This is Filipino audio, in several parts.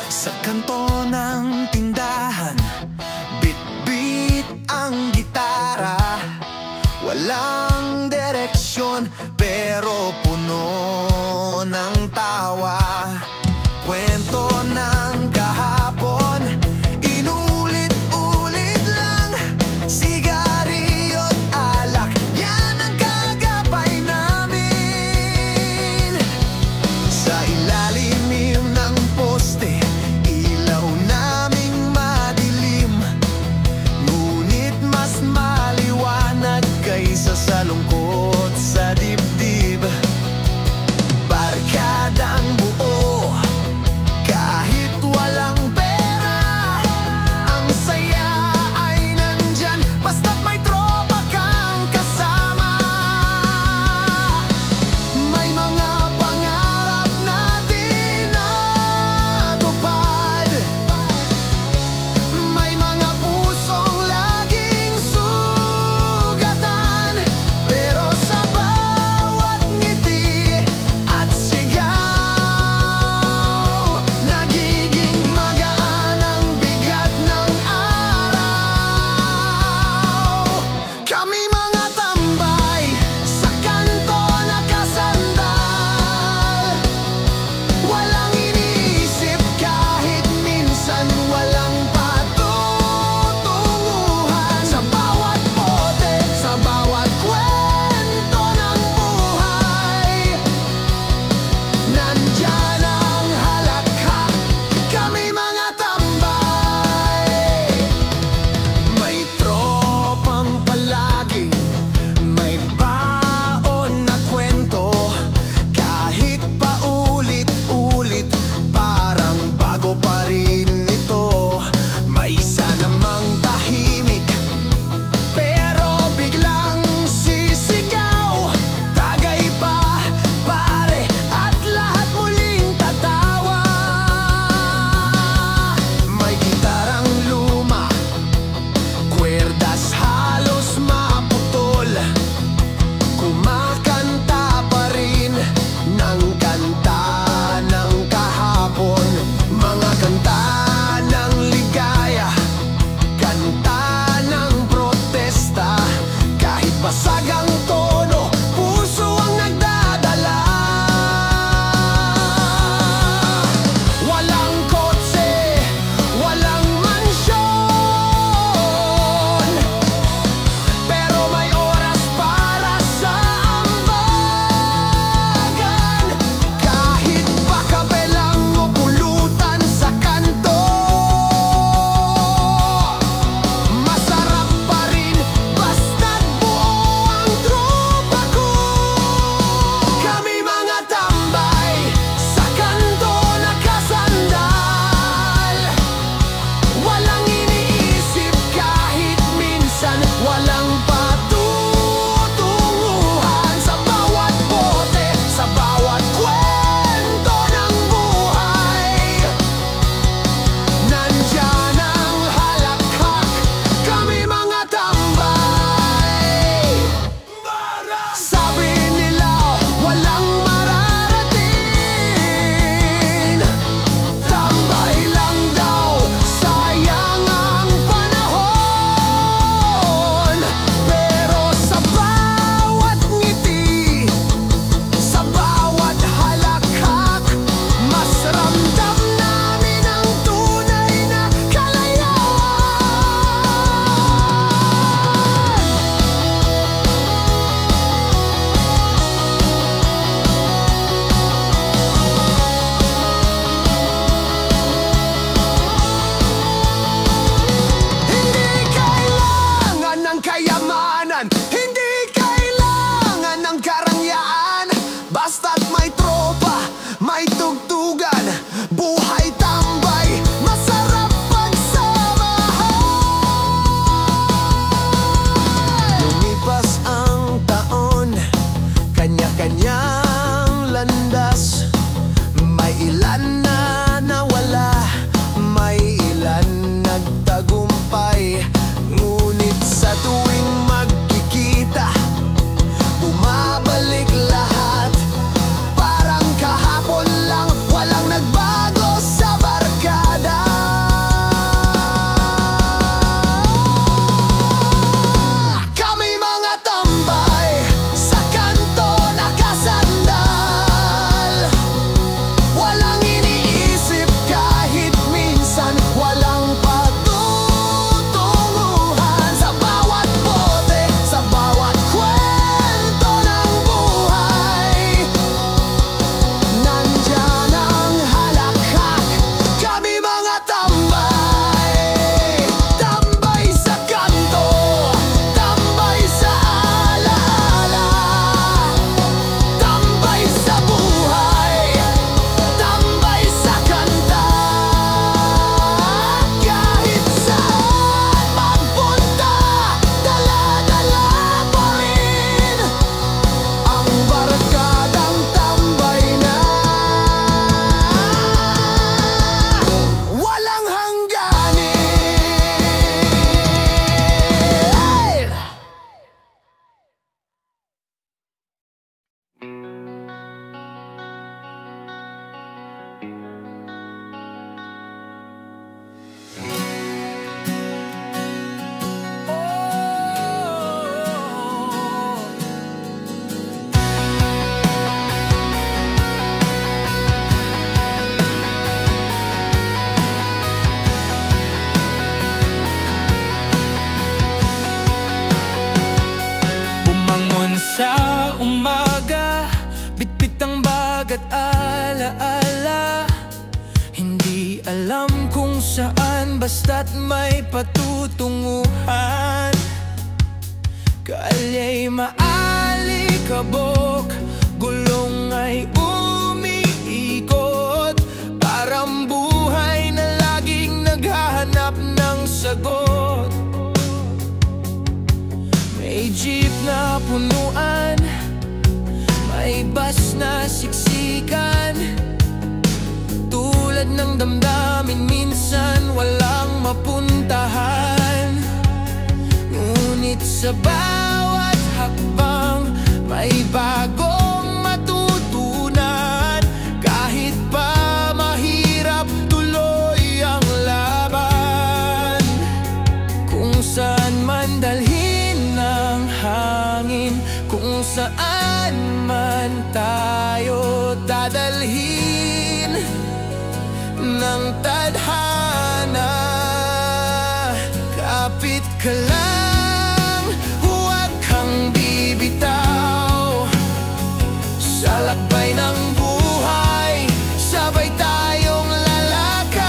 Sa kanto ng tindahan, bit-bit ang gitara. Walang direksyon pero puno ng tawa. Kwento ng kahapon, inulit-ulit lang. Sigarilyo't alak, yan ang kagabay namin. Sa ilalim ng poste, ilaw naming madilim, ngunit mas maliwanag kaysa sa lungkot sa dibdib. umaga, bitbit ang bag at alaala. Hindi alam kung saan, basta't may patutunguhan. Kalya'y maalikabok, gulong ay umiikot. Parang buhay na laging naghahanap ng sagot. May jeep na punuan, may bus na siksikan. Tulad ng damdamin, minsan walang mapuntahan. Ngunit sa bawat hakbang, may bagong matutunan. Kahit pa mahirap, tuloy ang laban. Kung saan man dalhin ng hangin, kung saan man tayo dadalhin ng tadhana. Kapit ka lang, huwag kang bibitaw. Sa lakbay ng buhay, sabay tayong lalakad.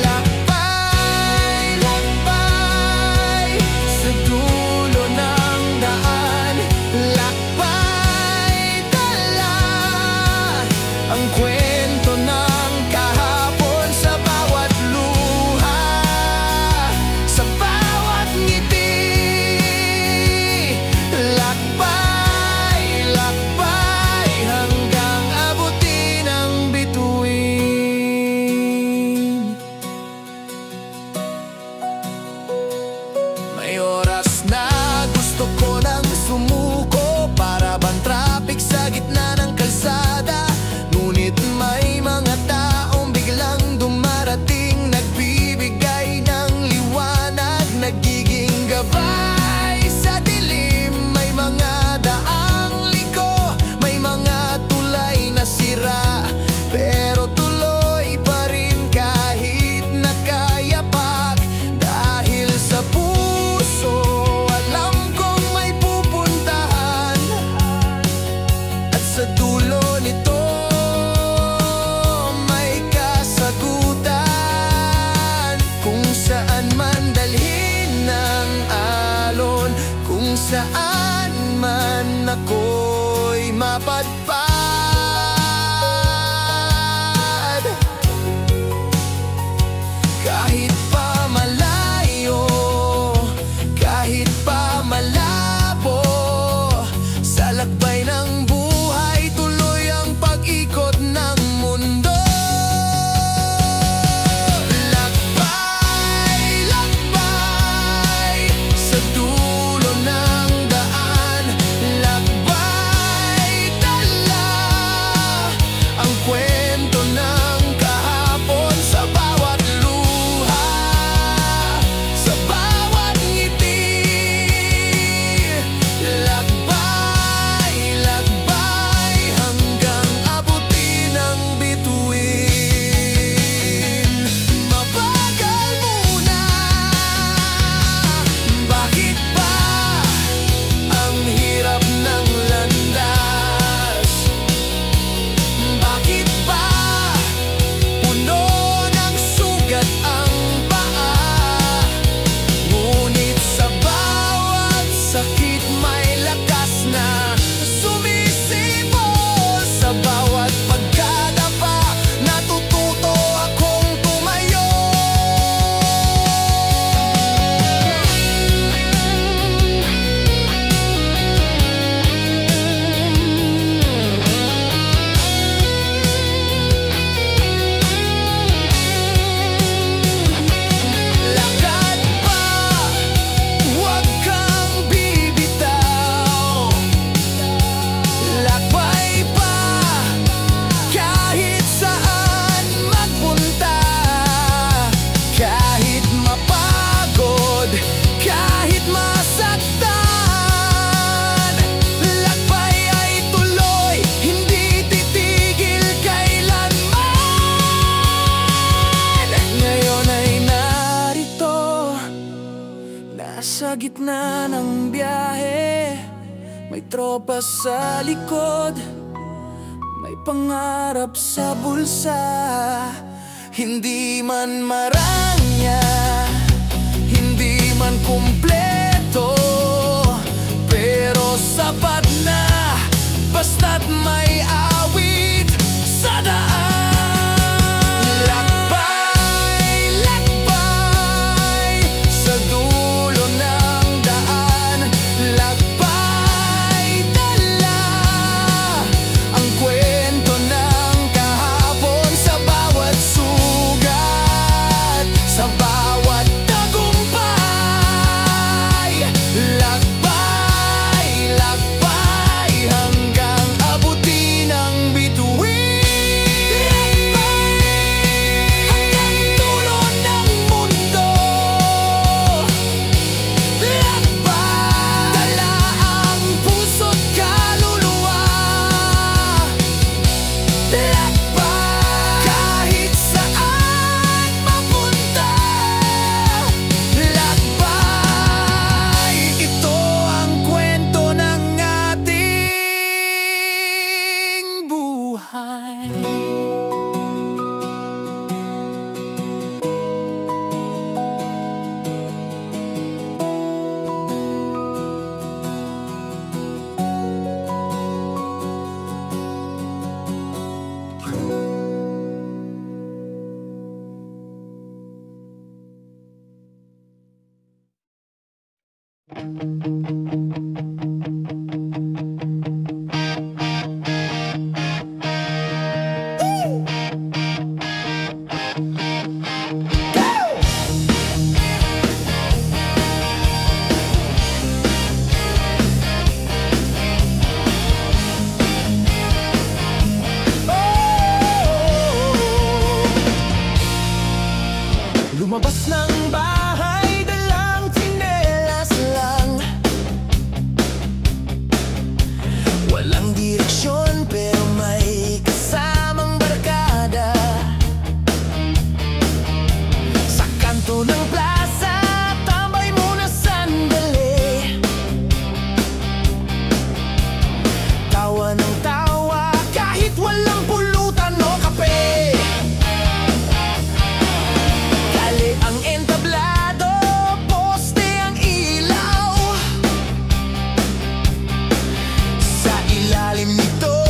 Lakbay, lakbay, sa dulo ng daan. Lakbay, dala ang kwento ng kahapon sa bawat luha, sa bawat ngiti. Lakbay, lakbay, hanggang abutin ang bituin. May oras na gusto ko nang sumuko, para bang traffic sa gitna ng kalsada. Ngunit may mga taong biglang dumarating, nagbibigay ng liwanag, nagiging gabay sa dilim. May mga daang liko, may mga tulay na sira, pero tuloy pa rin kahit nakayapak. Dahil sa puso, alam kong may pupuntahan, at sa dulo nito may kasagutan. Kung saan man dalhin ng alon, kung saan man ako'y mapadpad. Kahit pa malayo, kahit pa malabo, sa lakbay ng buhay, tuloy ang pag-ikot ng mundo. Lakbay, lakbay, sa dulo ng daan. Lakbay, dala ang kwento ng kahapon sa bawat luha, sa bawat ngiti. Lakbay, lakbay, hanggang abutin ang bituin. Mabagal muna, bakit ba ang hirap ng landas? Bakit ba puno ng sugat ang paa? Ngunit sa bawat sakit may lakas na sumisibol. Sa bawat pagkadapa, natututo akong tumayo. Lakad pa, huwag kang bibitaw. May tropa sa likod, may pangarap sa bulsa. Hindi man maranya, hindi man kumpleto, pero sapat na basta't may awit sa daan. Lakbay, lakbay sa dulo ng daan. Lakbay, dala ang kwento ng kahapon sa bawat sugat, sa bawat tagumpay. Lakbay, lakbay hanggang abutin ang bituin. Hanggang dulo ng mundo. Lakbay, dala ang puso't kaluluwa. Lakbay, kahit saan mapunta. Lakbay, ito ang kwento ng ating buhay. Lumabas ng bahay, dalang tsinelas lang. Walang direksyon pero may kasamang barkada. Sa kanto ng plaza, tambay muna sandali. Tawa ng tawa kahit walang pulutan o kape. Kali ang entablado, poste ang ilaw. Sa ilalim nito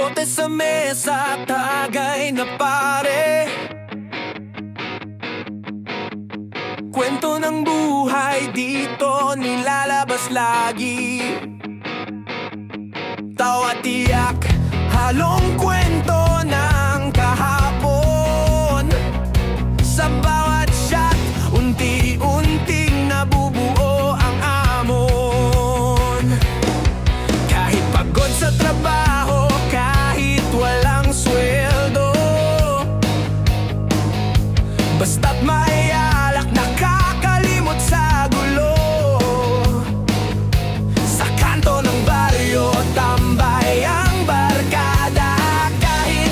bote sa mesa, tagay na pare. Kwento ng buhay dito nilalabas lagi. Tawa tiyak, halong kwento ng kahapon. Sa bawat shot, unti-unting nabubuo ang amon. Kahit pagod sa trabaho, kahit walang sweldo, basta't may alak, nakakalimot sa gulo. Sa kanto ng baryo, tambay ang barkada. Kahit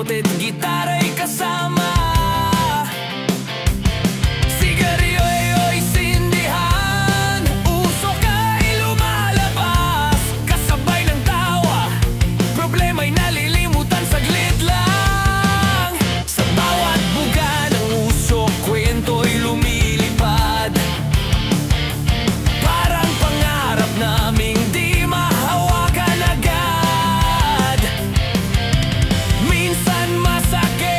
Bebote't gitara'y kasama. Sigarilyo ay sindihan, usok ay lumalabas. Kasabay ng tawa, problema'y nalilimutan saglit lang. Sa bawat buga ng usok, kwento'y lumilipad. Parang pangarap naming di mahawakan agad. Minsan masakit,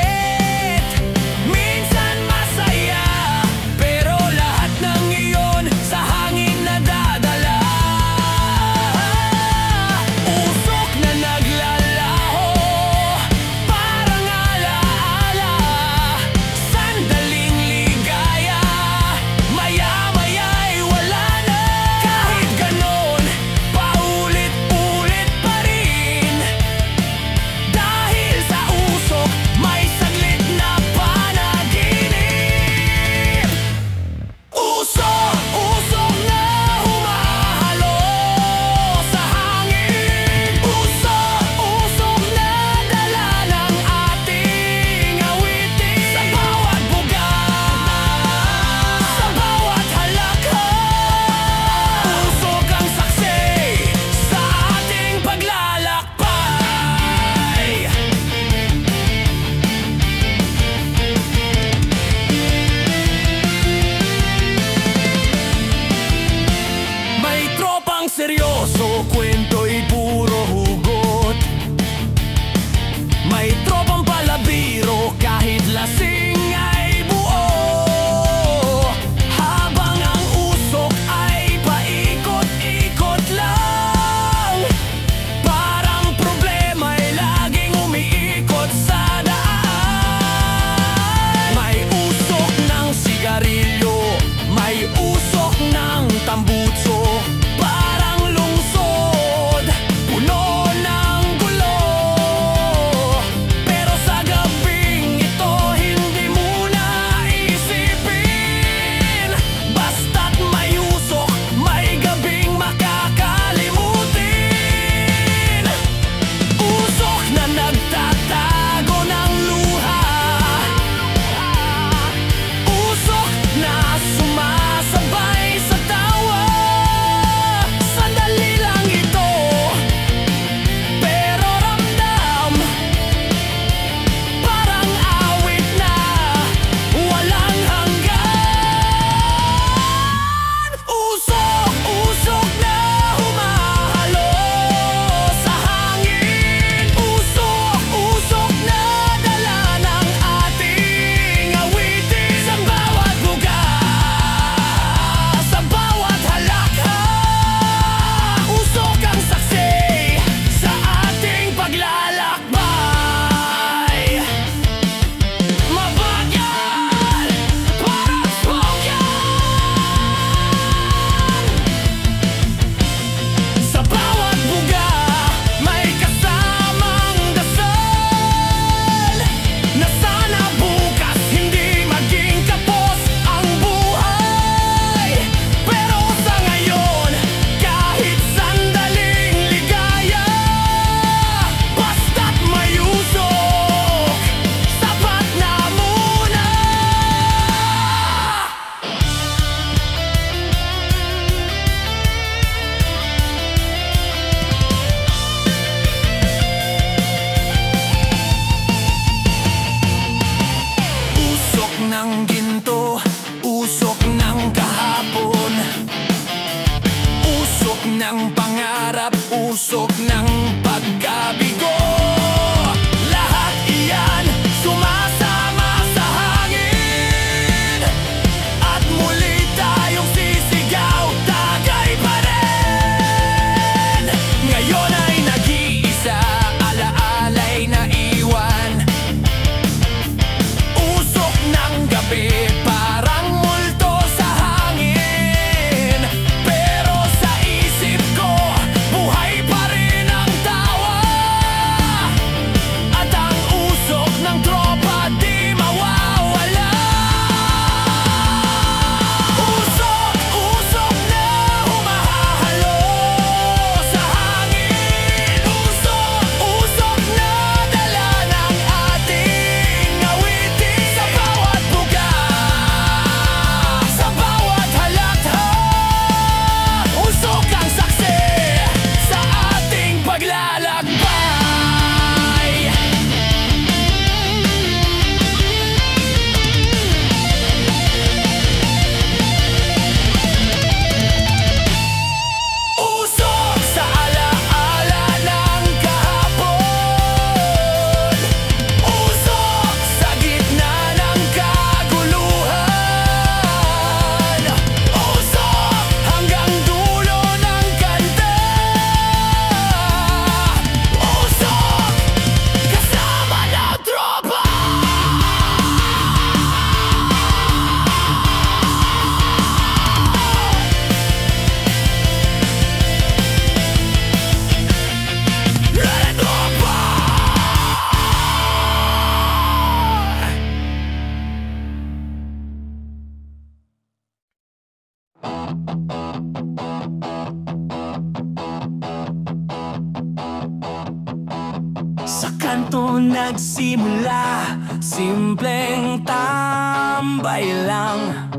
nagsimula, simpleng tambay lang,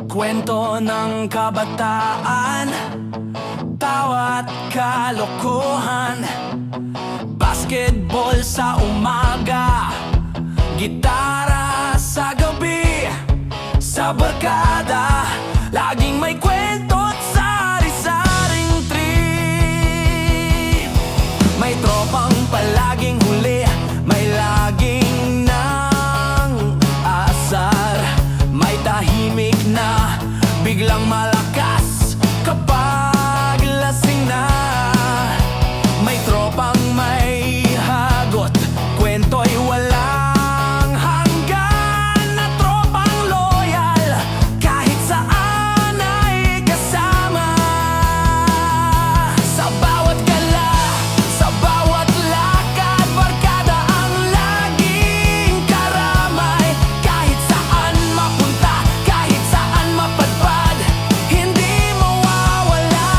kwento ng kabataan, tawa't kalokohan. Basketball sa umaga, gitara sa gabi, sa barkada laging may kwento't sari-saring trip. May tropang palaging huli, may laging nang asar, may tahimik na biglang malakas kapag lasing na. May tropang may hagot, kwento'y walang hanggan, na tropang loyal kahit saan ay kasama. Sa bawat gala, sa bawat lakad, barkada ang laging karamay. Kahit saan mapunta, kahit saan mapadpad, hindi mawawala.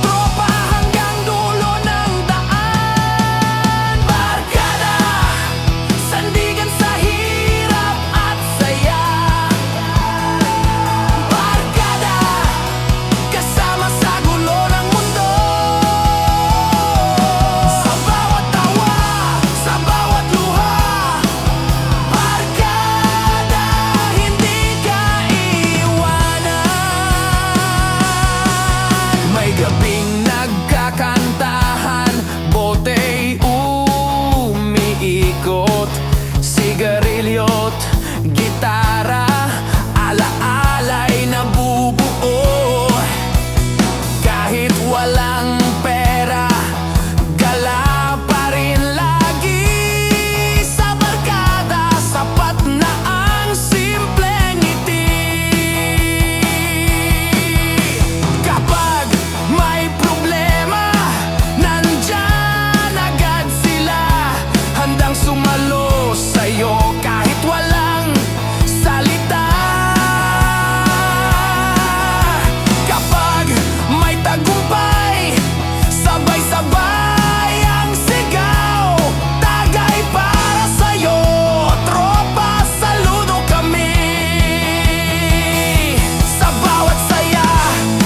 Tropa hanggang dulo ng daan. Barkada, sandigan sa hirap at saya. Barkada, kasama sa gulo ng mundo. Sa bawat tawa, sa bawat luha, barkada, hindi ka iiwanan. May gabing nagkakantahan, botey umiikot, sigarilyo't gitara, alaala'y nabubuo. Kahit walang pera, gala pa rin lagi. Sa barkada, sapat na ang simpleng ngiti. Kapag may problema, nandyan agad sila, handang sumalo sa'yo kahit walang salita. Kapag may tagumpay, sabay-sabay ang sigaw, tagay para sa'yo, tropa, saludo kami. Sa bawat saya,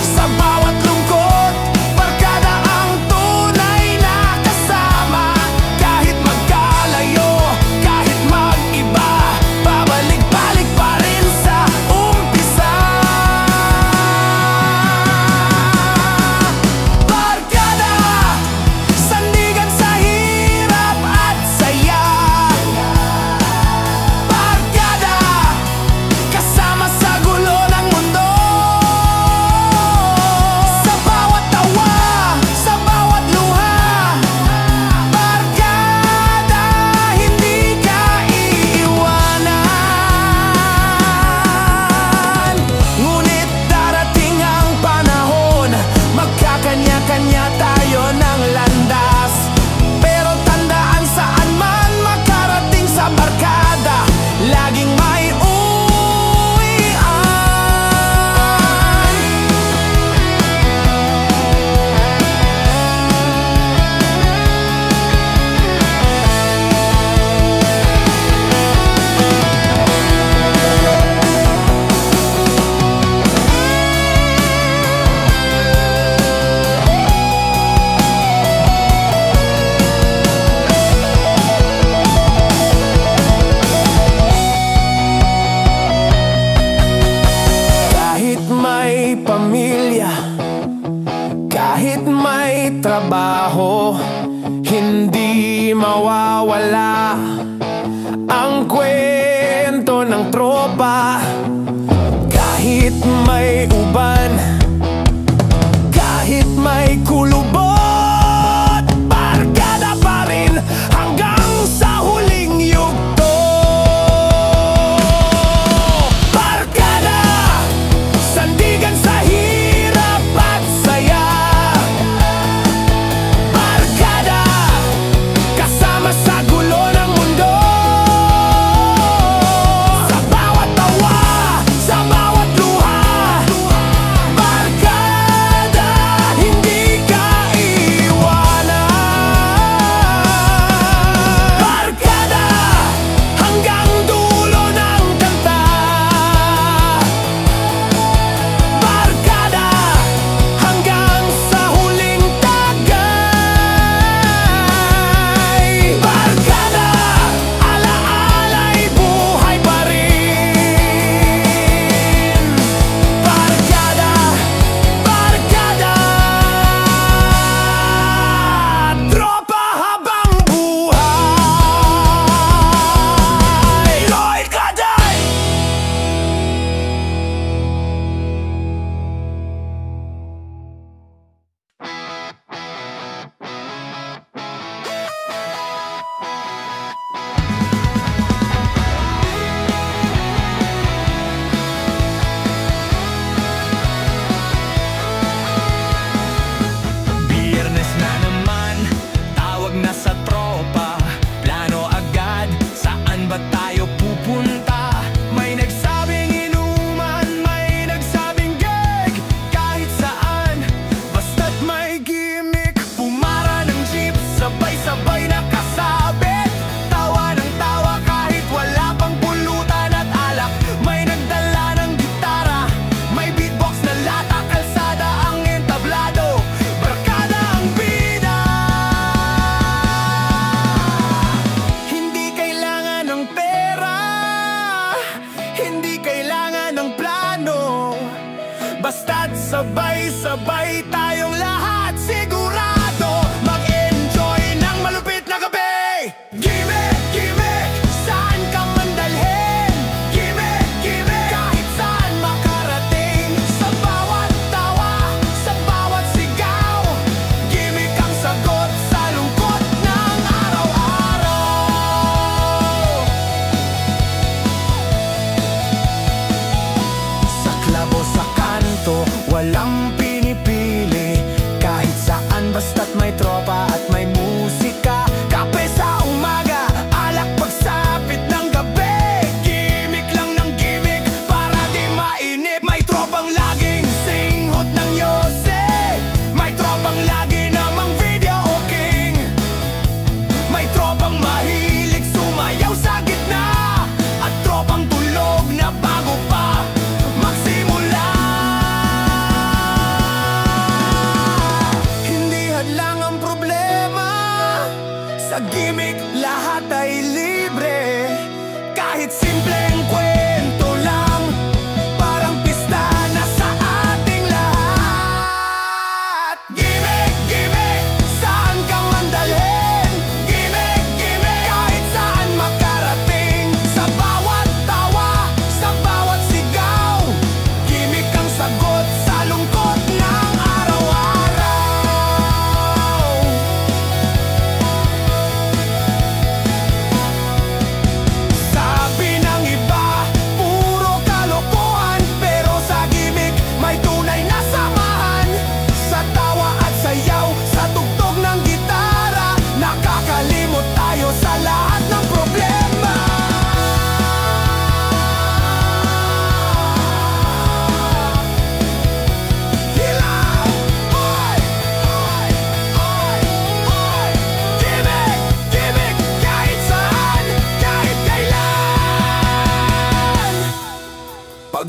sa bawat lungkot, barkada ang tunay na kasama. Kahit magkalayo, kahit mag-iba, babalik-balik pa rin sa umpisa. Barkada, sandigan sa hirap at saya. Barkada, kasama sa gulo ng mundo. Sa bawat tawa, sa bawat luha, barkada, hindi ka iiwanan. Ngunit darating ang panahon, magkakanya-kanya tayo ng landas. Pero tandaan, saan man makarating sa barkada, laging may uwian. Kahit may pamilya, kahit may trabaho, hindi mawawala ang kwento ng tropa. Kahit may uban, kahit may kulubot, barkada pa rin hanggang sa huling yugto. Barkada, sandigan sa hirap at saya.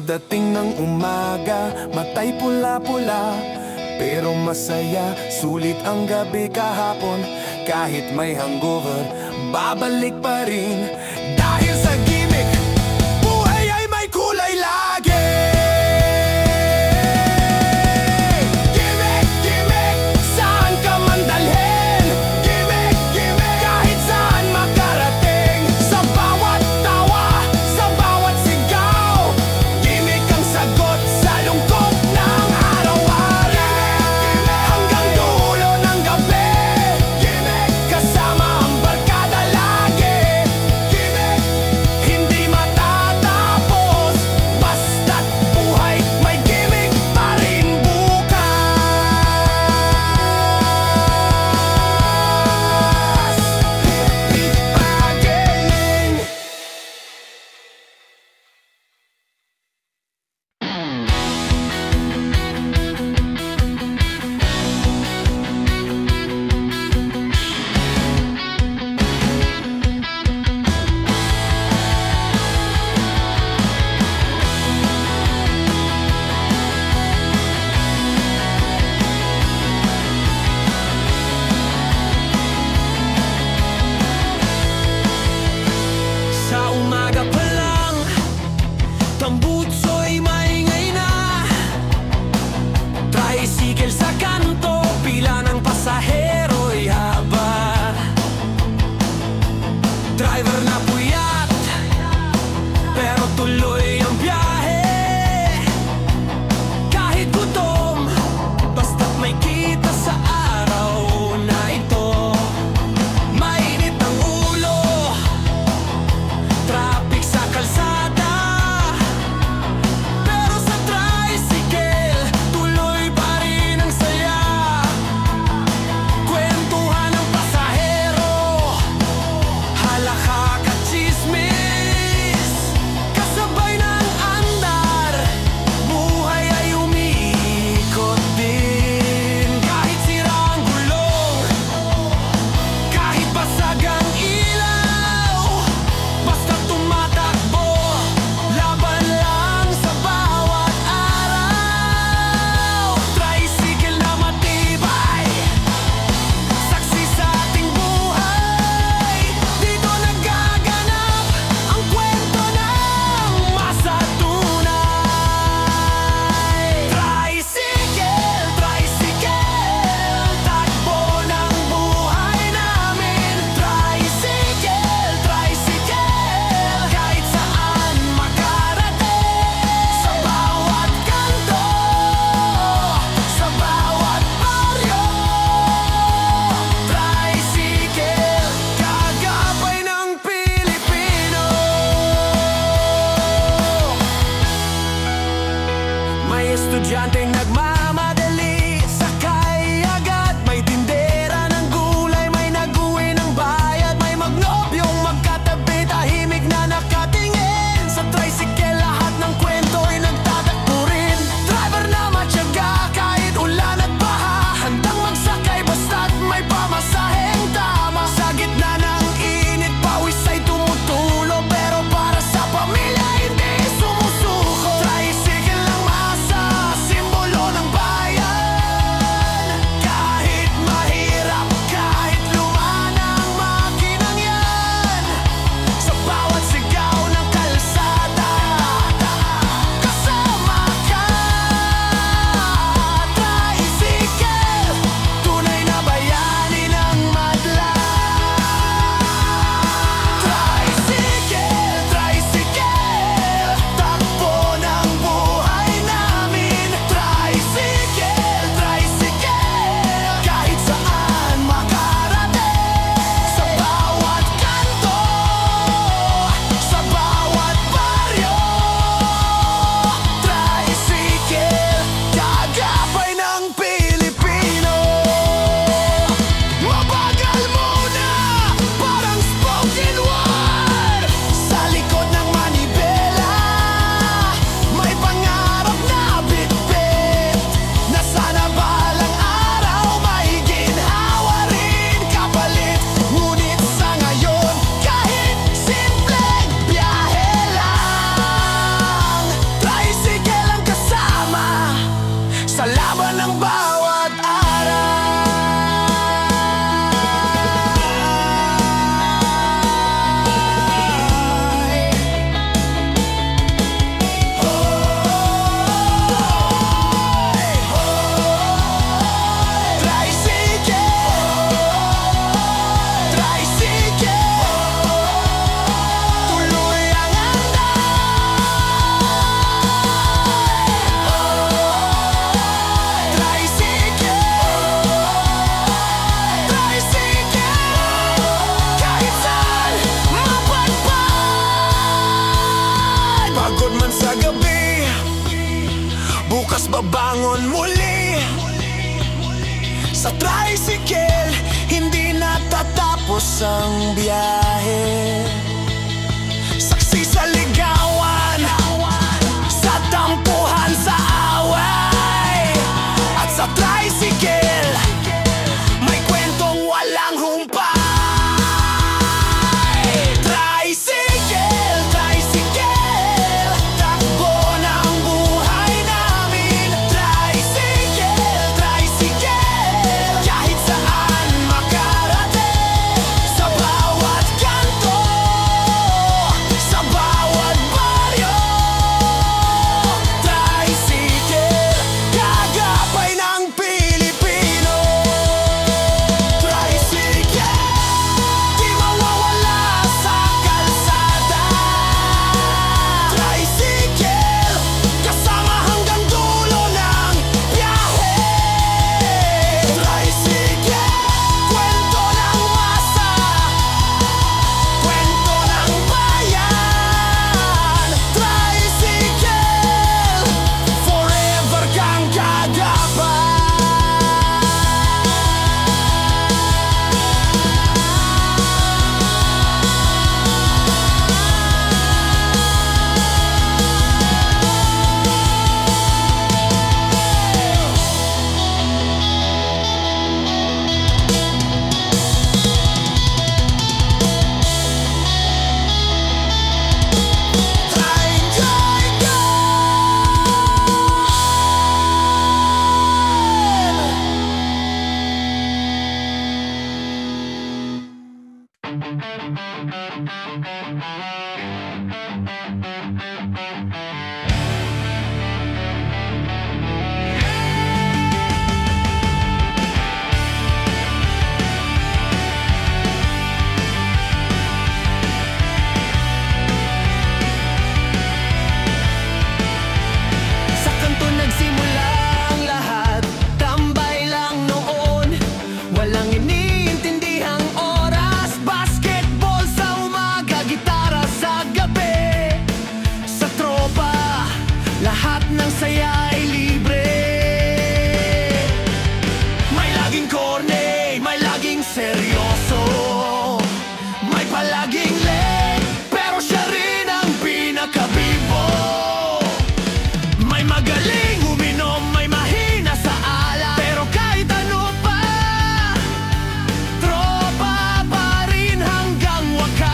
Pagdating ng umaga, matay pula-pula, pero masaya, sulit ang gabi kahapon. Kahit may hangover, babalik pa rin. Dahil sa gimmick, buhay ay may kulay lagi. Gimmick, gimmick, saan ka man dalhin. Gimmick, gimmick, kahit saan makarating. Sa bawat tawa, sa bawat sigaw, gimmick ang sagot sa lungkot ng araw-araw. Hanggang dulo ng gabi, gimmick, kasama ang barkada lagi. Gimmick, babangon muli. Sa tricycle, hindi natatapos ang biyahe. Saksi sa ligawan, sa tampuhan, sa away. At sa tricycle, may kwentong walang humpay. Tricycle, tricycle, takbo ng buhay namin. Tricycle, tricycle, kahit saan makarating. Sa bawat kanto, sa bawat baryo. Tricycle, kagapay ng Pilipino. Tricycle, di mawawala sa kalsada. Tricycle, kasama hanggang dulo ng biyahe. Tricycle, kwento ng masa, kwento ng bayan. Tricycle, forever kang kagabay. Sa kanto nagsimula ang lahat, tambay lang noon. Walang iniintindihang oras, basketball sa umaga, gitara sa gabi. Sa tropa, lahat ng saya ay libre. May laging corny, may laging seryoso, may palaging late, pero siya rin ang pinakabibo. May magaling uminom, may mahina sa alak, pero kahit ano pa, tropa pa rin hanggang wakas.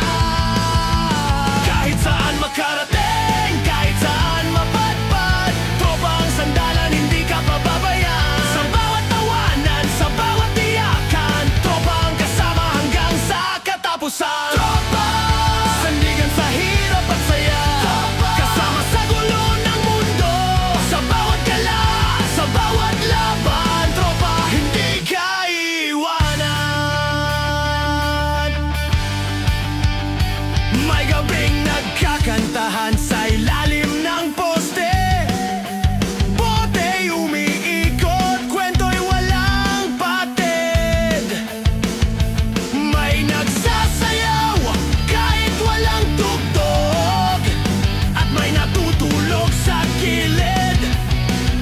Kahit saan makarating, kahit saan mapadpad, tropa ang sandalan, hindi ka pababayaan. Sa bawat tawanan, sa bawat iyakan, tropa ang kasama hanggang sa katapusan. Tropa, sandigan sa hirap at saya, kasama sa gulo ng mundo. Sa bawat gala, sa bawat laban, tropa, hindi ka iwanan. May gabing nagkakantahan sa ilalim ng poste. Bote umiikot, kwento'y walang patid. May nagsasayaw kahit walang tugtog, at may natutulog sa gilid,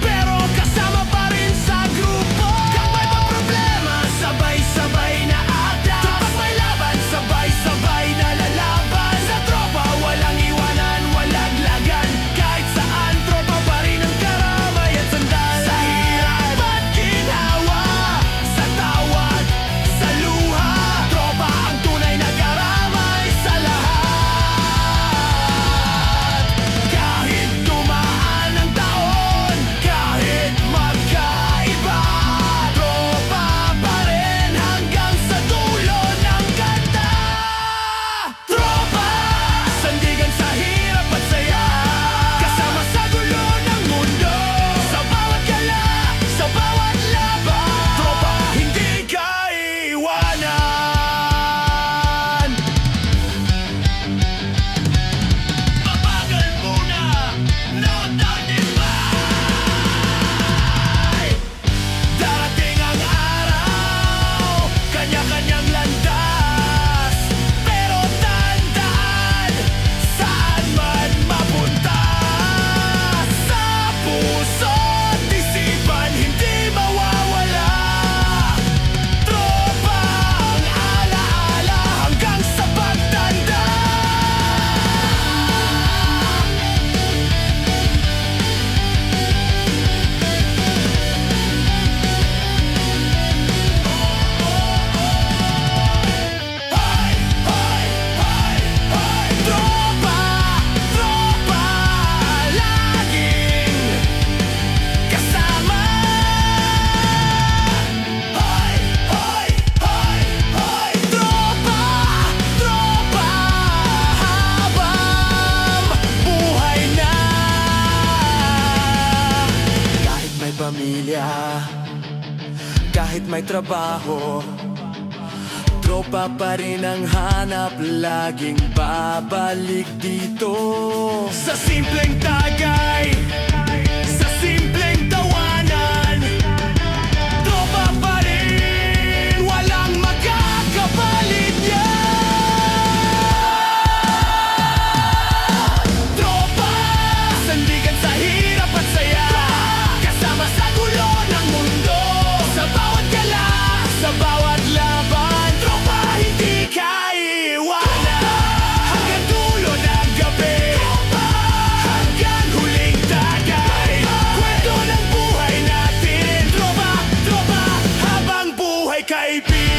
pero kasama pa rin sa grupo. Kapag may problema, sabay-sabay na ata. Kapag may laban, sabay-sabay na lalaban. Sa tropa, walang iwanan, walang lagan. Kahit saan, tropa pa rin ang karamay at sandal. Sa hirap at ginhawa, sa tawad, sa luha, tropa ang tunay na karamay sa lahat. may trabaho. Tropa pa rin ang hanap, laging babalik dito. Sa simpleng tagay, sa simpleng tawanan, tropa pa rin, walang makakapalit yan. Tropa, sandigan sa hirap at saya, kasama sa gulo ng mundo, sa bawat gala, sa bawat laban. Tropa, hindi ka iwanan, hanggang dulo ng gabi, hanggang huling tagay. Kwento ng buhay natin, tropa, tropa, habang buhay kaibigan.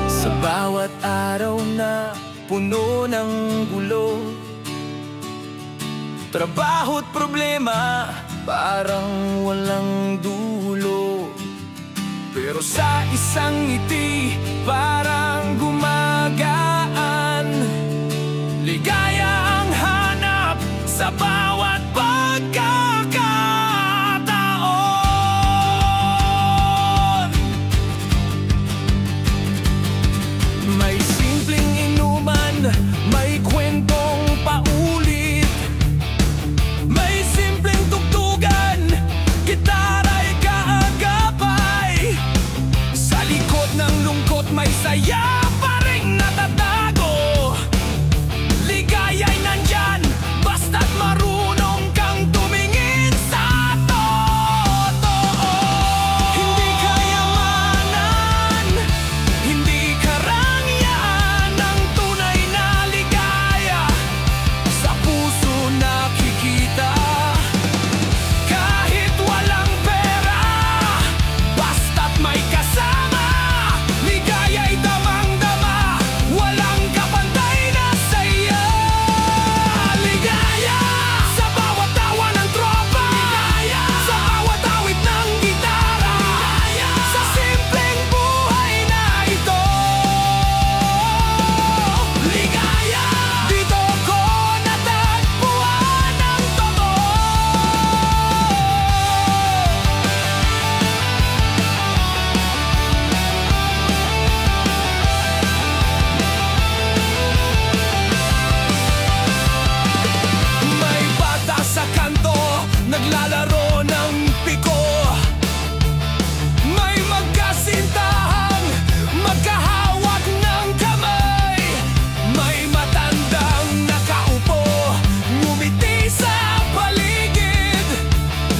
Sa bawat araw na puno ng gulo, trabaho't problema parang walang dulo. Pero sa isang ngiti parang gumagaan, ligaya ang hanap sa bawat pagkakataon. May simpleng inuman, may kwentong paulit, may simpleng tugtugan, gitara'y kaagapay. Sa likod ng lungkot may saya pa ring natatago. Ligaya'y nandyan, basta't marunong kang tumingin sa totoo. Hindi kayamanan, hindi karangyaan ang tunay na ligaya, sa puso nakikita. Kahit walang pera, basta't may kasama, ligaya'y damang-dama, walang kapantay na saya. Ligaya sa bawat tawa ng tropa, ligaya sa bawat awit ng gitara, ligaya sa simpleng buhay na ito. Ligaya, dito ko natagpuan ang totoo. May bata sa kanto, naglalaro ng piko. May magkasintahang magkahawak ng kamay. May matandang nakaupo, ngumiti sa paligid.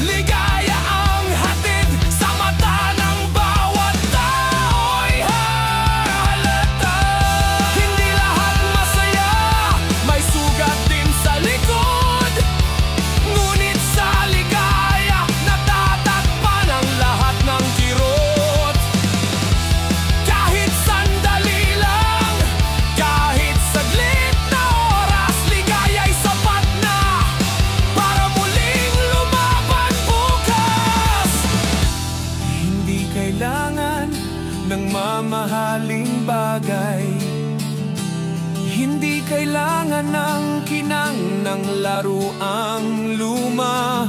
Ligaya ang hatid sa mata ng bawat tao'y halata. Hindi lahat masaya, may sugat din sa likod. Ngunit sa ligaya, natatakpan ang lahat ng kirot. Kahit sandali lang, kahit saglit na oras, ligaya'y sapat na para muling lumaban bukas. Hindi kailangan ng mamahaling bagay, hindi kailangan ng kinang ng laruang luma.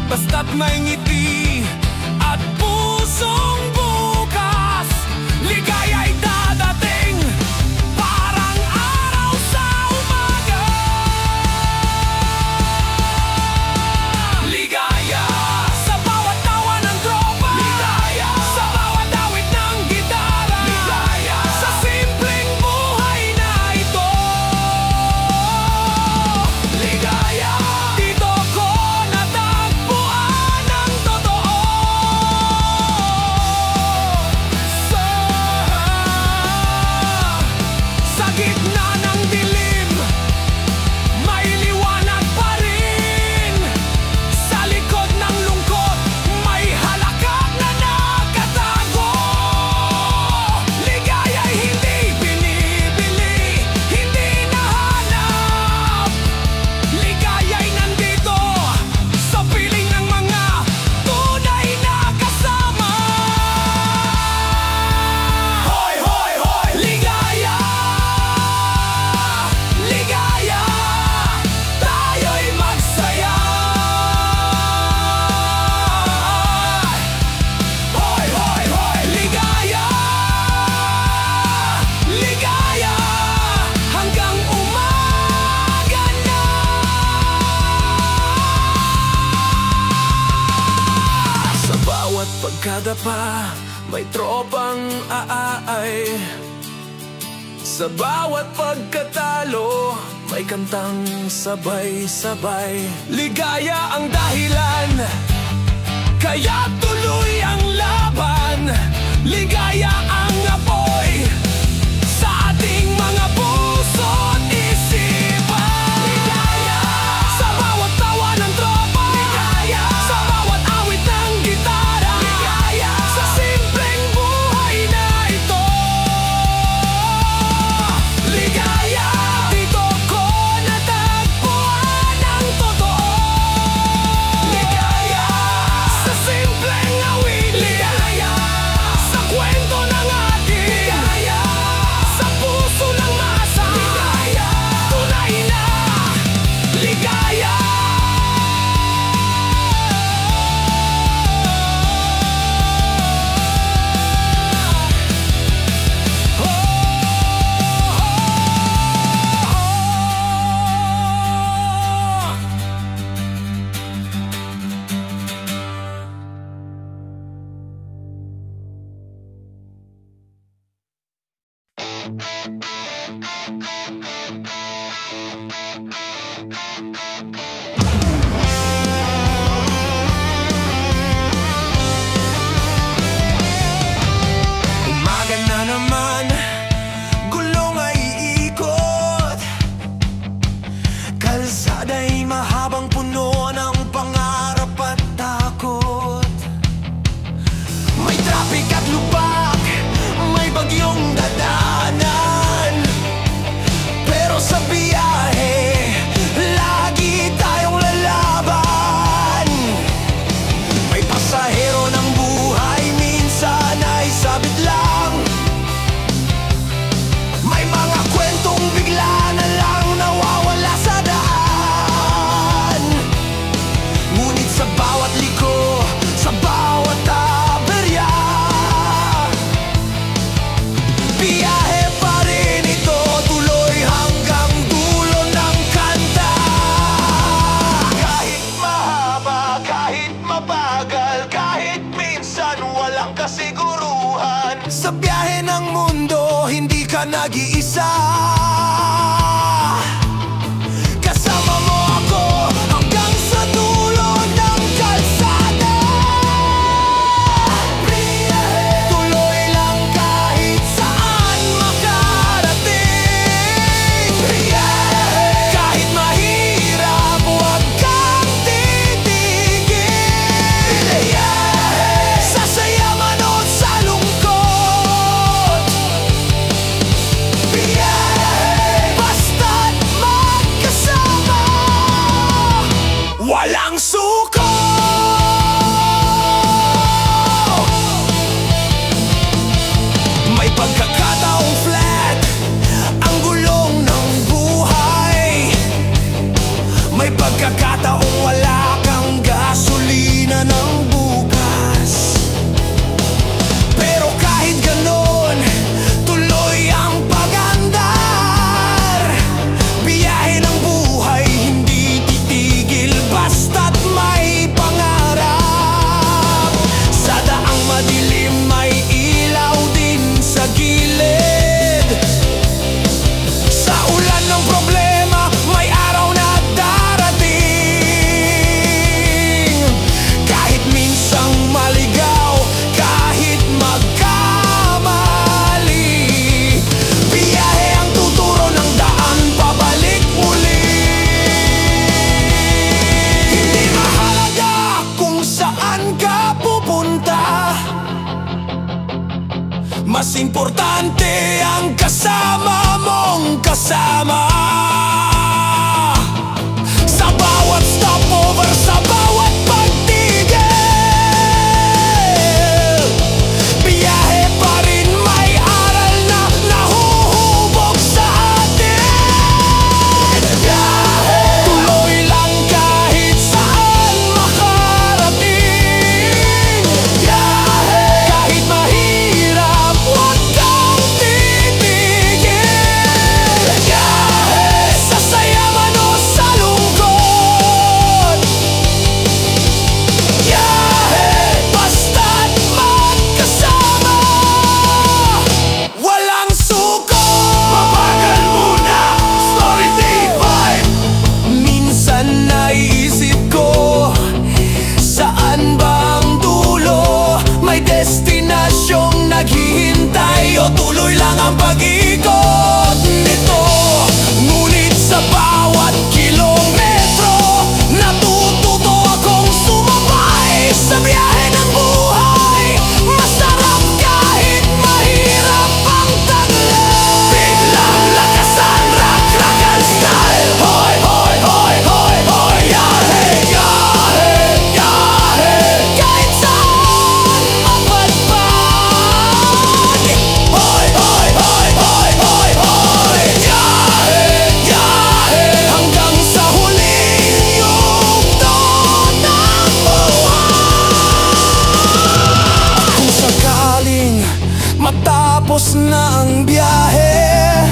Basta't may ngiti at pusong bukas, ligaya'y dadating parang araw sa umaga. Ligaya sa bawat tawa ng tropa, ligaya sa bawat awit ng gitara, ligaya sa simpleng buhay na ito. Ligaya, dito ko natagpuan ang dapa, may tropang aay. Sa bawat pagkatalo, may kantang sabay-sabay. Ligaya ang dahilan, kaya tuloy ang laban. Ligaya ang apoy sa ating mga puso't isipan. Ligaya sa bawat tawa ng tropa. Ligaya sa bawat awit ng gitara. Ligaya sa simpleng buhay na ito. Ligaya, dito ko natagpuan ang totoo. Ligaya sa simpleng awit. Ligaya sa kwento ng atin. Ligaya sa puso ng masa. Ligaya, tunay na ligaya. Umaga na naman, gulong ay iikot. Kalsada'y mahabang puno ng pangarap at takot. May traffic at lubak, may bagyong dadaanan. Pero sa biyahe, lagi tayong lalaban. May pasahero ng buhay, minsan ay sabit lang. May mga kwentong bigla na lang nawawala sa daan. Ngunit sa bawat liko, sa bawat aberya, biyahe pa rin ito, tuloy hanggang dulo ng kanta. Kahit mahaba, kahit mabagal, kahit minsan walang kasiguruhan, sa biyahe ng mundo, hindi ka nag-iisa. Kasama mo ako hanggang sa dulo ng kalsada. Biyahe, tuloy lang kahit saan makarating. Biyahe, kahit mahirap, huwag kang titigil. Biyahe, sa saya man o sa lungkot. Biyahe, basta't magkasama, walang suko. May pagkakataong flat ang gulong ng buhay. May pagkakataong wala kang gasolina ng bukas. Pero kahit ganon, tuloy ang pag-andar. Biyahe ng buhay, hindi titigil basta't may pangarap. Sa daang madilim, may ilaw din sa gilid. Sa ulan ng problema, may araw na darating. Kahit minsang maligaw, kahit magkamali, biyahe ang tuturo ng daan pabalik muli. Hindi mahalaga kung saan ka pupunta, mas importante ang kasama mong kasama. Sa bawat stopover, sa bawat pagtigil, biyahe pa rin may aral na nahuhubog sa atin. Biyahe, tuloy lang kahit saan makarating. Biyahe, kahit mahirap, huwag kang titigil. Biyahe, sa matapos na ang biyahe.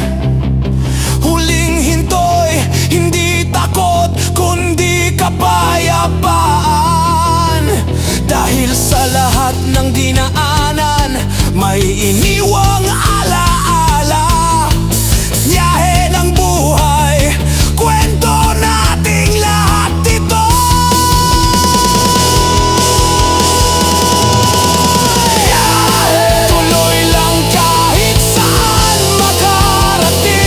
Huling hintoy, hindi takot kundi kapayapaan. Dahil sa lahat ng dinaanan, may iniwang alaala. Biyahe ng buhay, kwento nating lahat ito. Tuloy lang kahit saan makarating.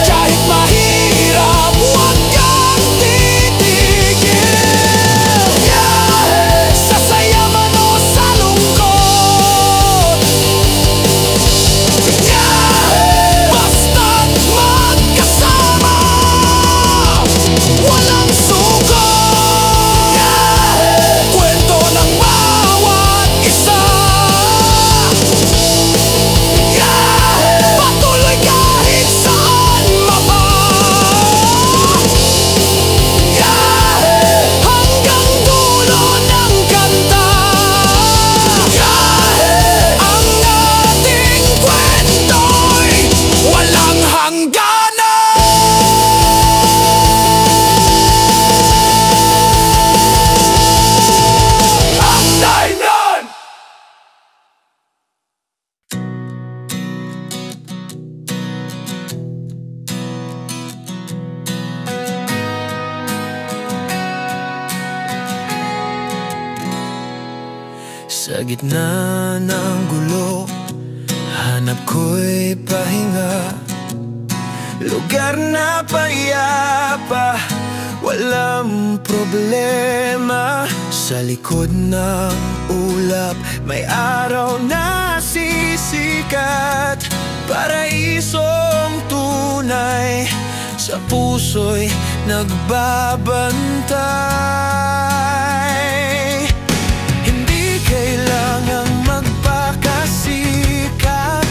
Kahit mahirap, huwag kang titigil. Sa saya man o sa lungkot, basta't magkasama, walang suko. Kwento ng bawat isa, patuloy kahit saan mapa, hanggang dulo ng kanta. Ang ating kwento'y walang hangganan. Ang dahilan! Sa gitna ng gulo, hanap ko'y pahinga. Lugar na payapa, walang problema. Sa likod ng ulap, may araw na sisikat. Paraisong tunay, sa puso'y nagbabantay. Hindi kailangang magpakasikat,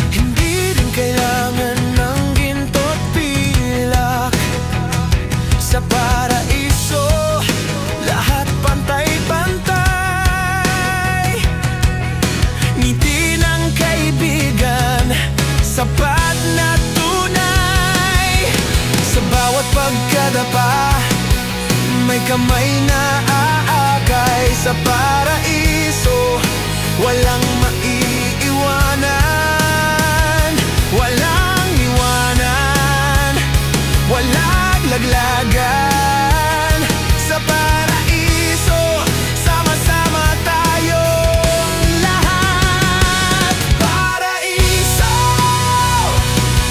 hindi rin kailangan ng ginto't pilak. Sa paraiso, lahat pantay-pantay. Ngiti ng kaibigan, sapat na tunay. Sa bawat pagkadapa, may kamay na aakay. Sa paraiso, walang maiiwanan. Walang iwanan, walang laglagan. Sa paraiso, sama-sama tayong lahat. Paraiso,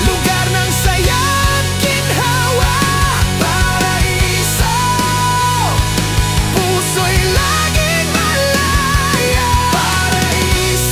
lugar ng saya at ginhawa. Paraiso, puso'y laging malaya. Paraiso,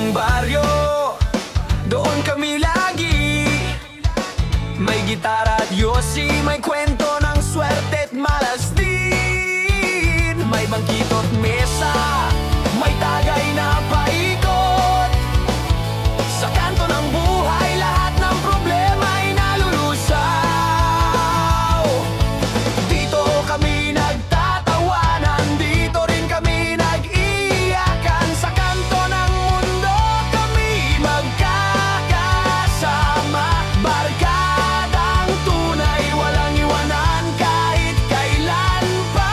ng baryo, doon kami lagi. May gitara at yosi, may kwento ng swerte at malas din. May bangkito at mesa, may tagay na paikot. Sa kanto ng buhay, lahat ng problema ay nalulusaw. Dito kami nagtatawanan, dito rin kami nag-iyakan. Sa kanto ng mundo kami magkakasama. Barkadang tunay, walang iwanan kahit kailan pa.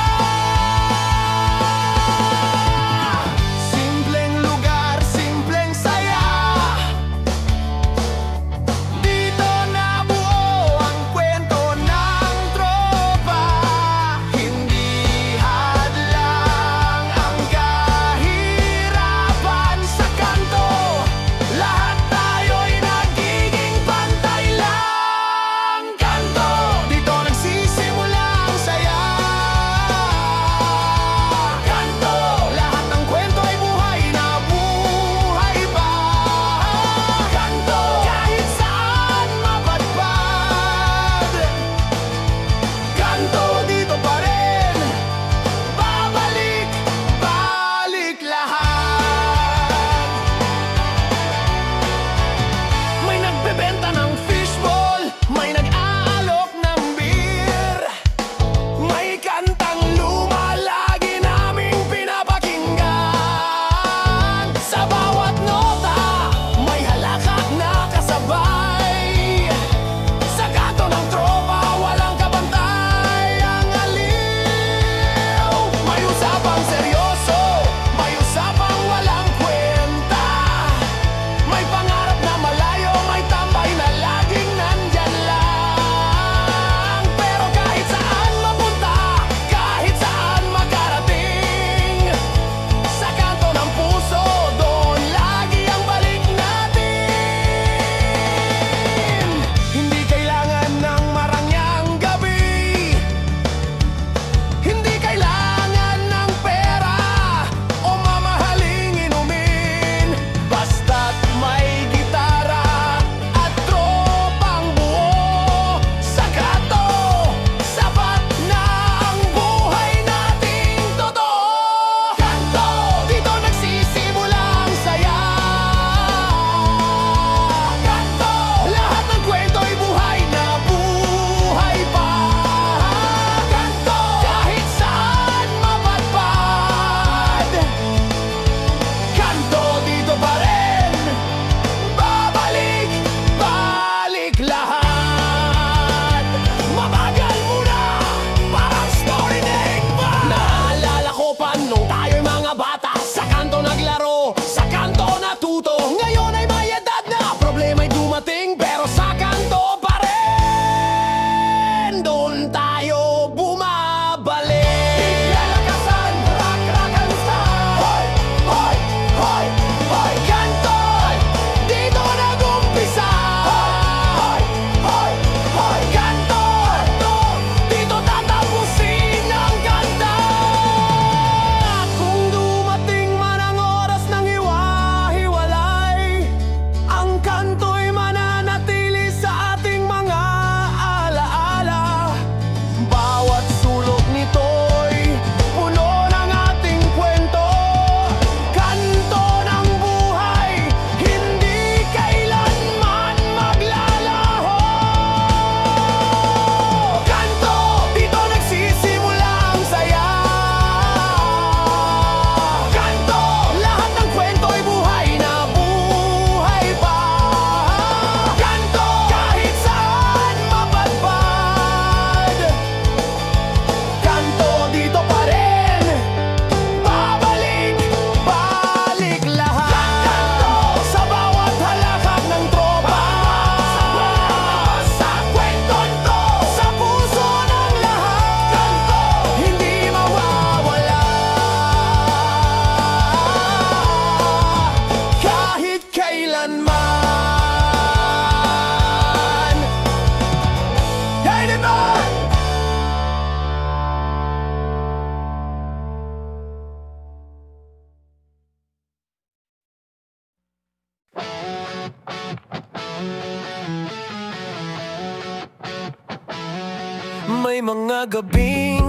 May mga gabing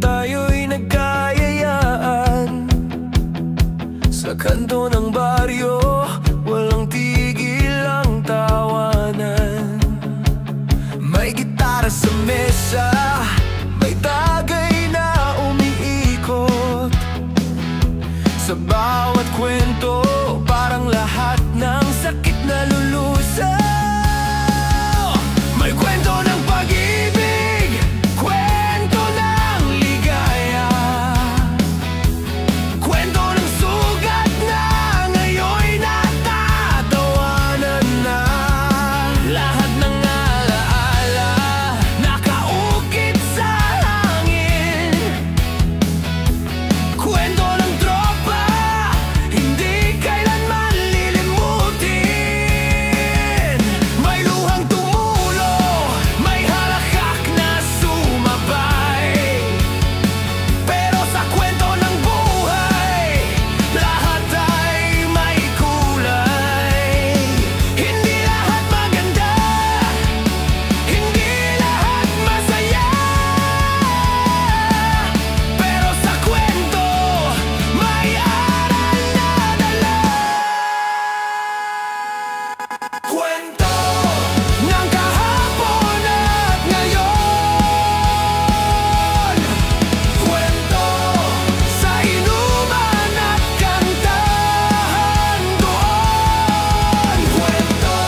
tayo'y nagkayayaan sa kanto ng baryo, walang tigil ang tawanan. May gitara sa mesa, may tagay na umiikot. Sa bawat kwento, parang lahat ng sakit na lulusaw. May kwento ng pag-ibig, kwento ng ligaya, kwento ng sugat na ngayon'y natatawanan na. Lahat ng alaala nakaukit sa hangin, kwento ng tropa, hindi kailanman lilimutin. May luhang tumulo, may halakak na sumabay, pero sa kwento ng buhay, lahat ay may kulay. Hindi lahat maganda, hindi lahat masaya, pero sa kwento, may aral na dala. Kwento ng kahapon at ngayon, kwento sa inuman at kantahan doon, kwento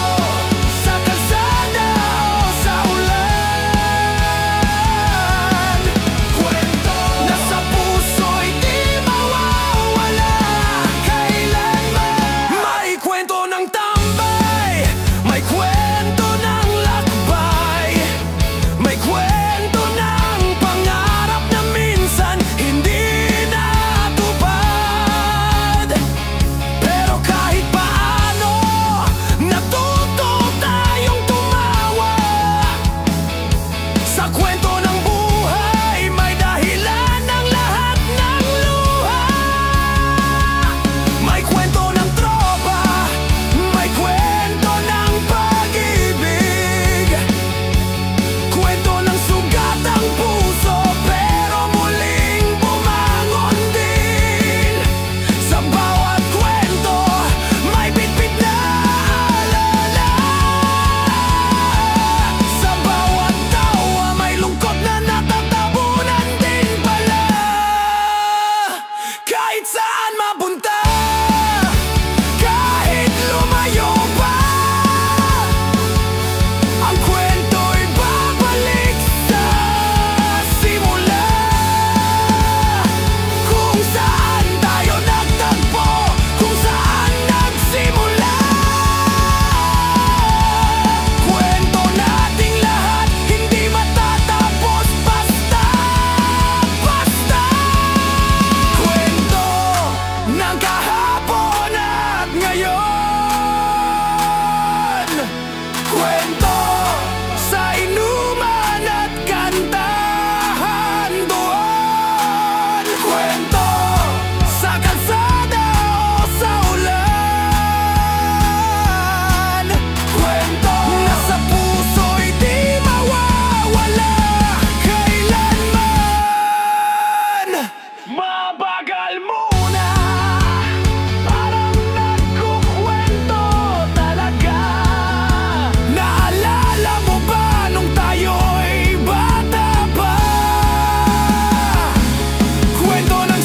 sa kalsada o sa ulan, kwento na sa puso'y di mawawala kailanman. May kwento ng tambay, may kwento ng lakbay, may kwento ng pangarap na minsan hindi natupad. Pero kahit paano, natuto tayong tumawa. Sa kwento ng buhay, may dahilan ng lahat ng luha. May kwento ng tropa, may kwento ng pag-ibig, kwento ng sugat ang puso pero muling bumangon din. Sa bawat kwento, may bitbit na alala. Sa bawat tawa, may lungkot na natatabunan din pala. Kahit saan mapunta, kahit lumayo pa, ang kwento'y babalik sa simula. Kung saan tayo nagtagpo, kung saan nagsimula. Kwento nating lahat, hindi matatapos basta-basta. Kwento ng kahapon at ngayon, kwento sa inuman at kantahan doon, kwento sa kalsada o sa ulan, kwento na sa puso'y di mawawala kailanman. Mabagal muna, parang nagkukwento talaga. Naalala mo ba nung tayo'y bata pa? Kwento ng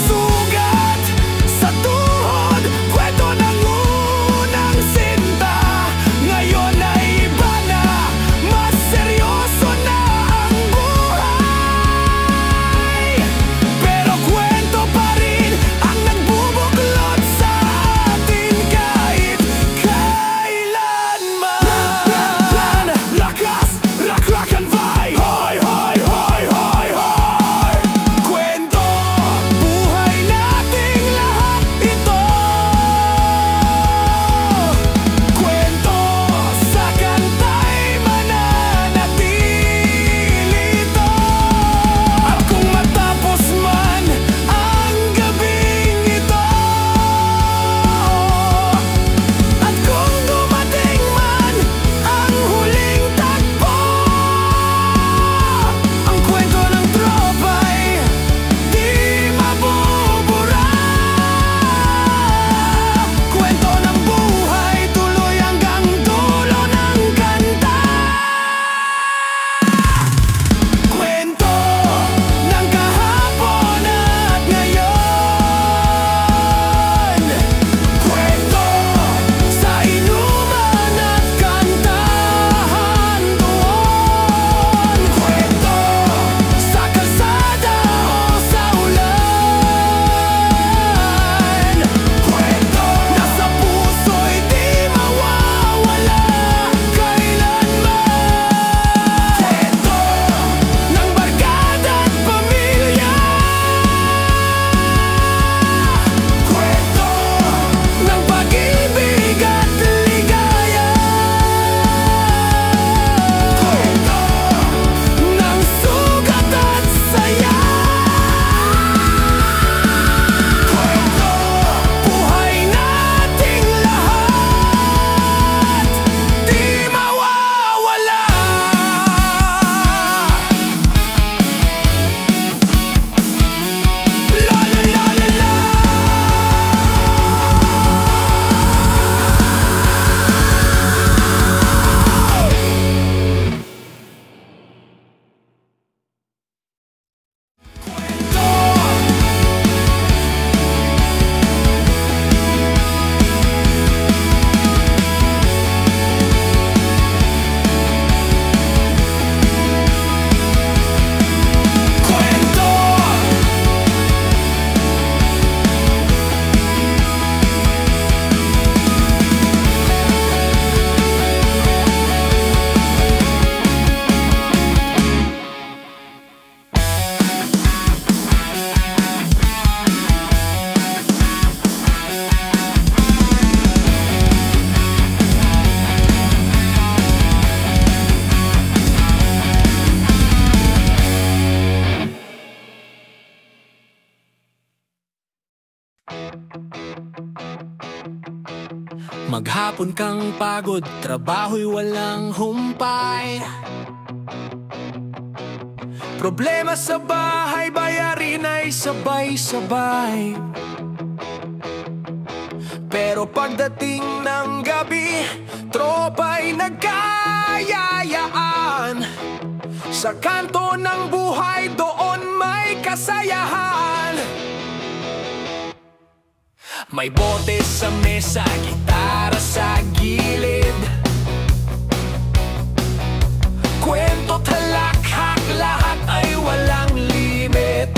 Maghapon kang pagod, trabaho'y walang humpay. Problema sa bahay, bayarin ay sabay-sabay. Pero pagdating ng gabi, tropa'y nagkayayaan. Sa kanto ng buhay, doon may kasayahan. May bote sa mesa, gitara sa gilid, kwento, talakhak, lahat ay walang limit.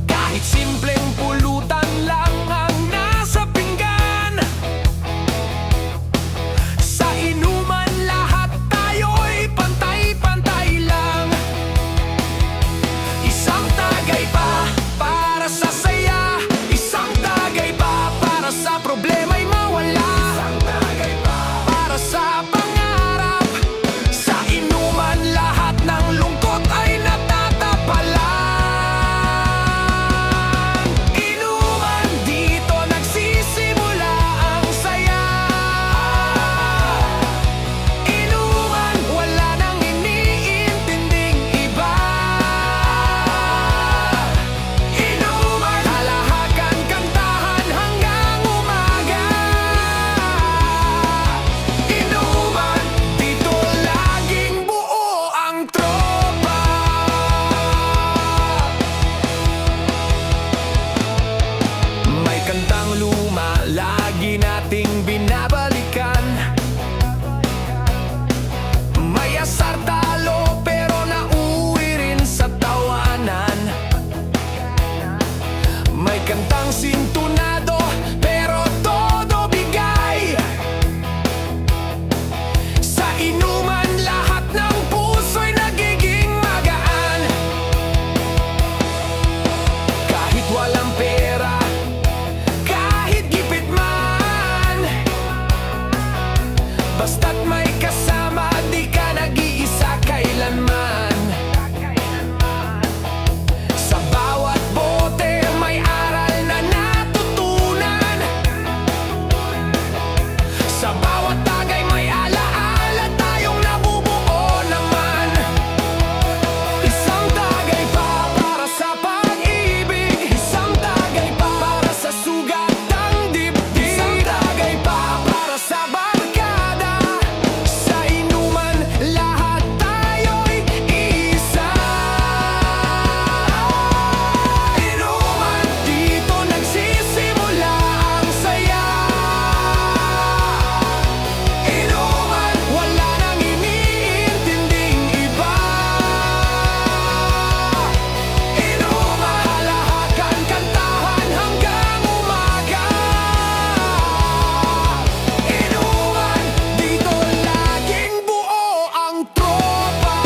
Kahit simpleng pulutan lang ang nasa pinggan, sa inuman lahat tayo'y pantay-pantay lang. Isang tagay pa para sa saya, isang tagay pa para sa problema'y mawala, isang tagay pa para sa pangarap, sa inuman lahat ng lungkot ay natatapalan. Inuman, dito nagsisimula ang saya. Inuman, wala nang iniintinding iba. Inuman, halahakan, kantahan hanggang umaga. Inuman, dito laging buo ang tropa. May kantang luma, lagi nating binabalikan. May asar, talo, pero nauwi rin sa tawanan. May kantang sintunado, pero todo bigay. Sa inuman lahat ng puso'y nagiging magaan. Kahit walang pera, kahit gipit man, basta't may kasama, di ka nag-iisa kailanman. Sa bawat bote may aral na natutunan, sa bawat tagay may alaala tayong nabubuo naman. Isang tagay pa para sa pag-ibig, isang tagay pa para sa sugat ng dibdib, isang tagay pa para sa barkada, sa inuman lahat tayo'y isa. Inuman, dito nagsisimula ang saya. Inuman, wala nang iniintinding iba. Inuman, halahakan, kantahan hanggang umaga. Inuman, dito laging buo ang tropa.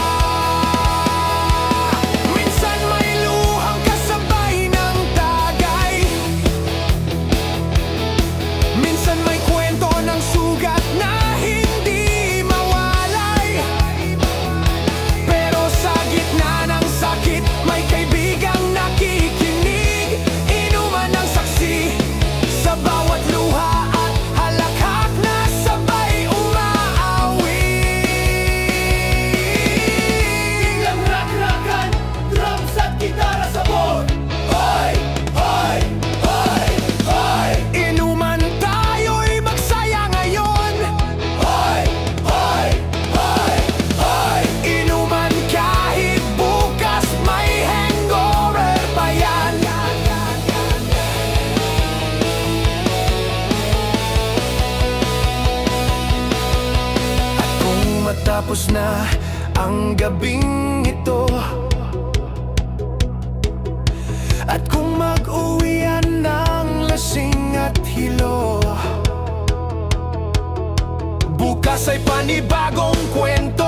Minsan may luhang kasabay ng tagay, minsan may kwento ng sugat na hindi mawalay. Pero sa gitna ng sakit, may kaibigang nakikinig. Inuman ang saksi sa bawat luha at halakhak na sabay umaawi. Biglang rak-rakan, drums at gitara sa board. Hoy! Hoy! Hoy! Hoy! Inuman, tayo'y magsaya ngayon. Hoy! Hoy! Hoy! Hoy! Inuman, kahit bukas may hangover pa yan. At kung matapos na ang gabing ito, at kung mag-uwian ng lasing at hilo, bukas ay panibagong kwento.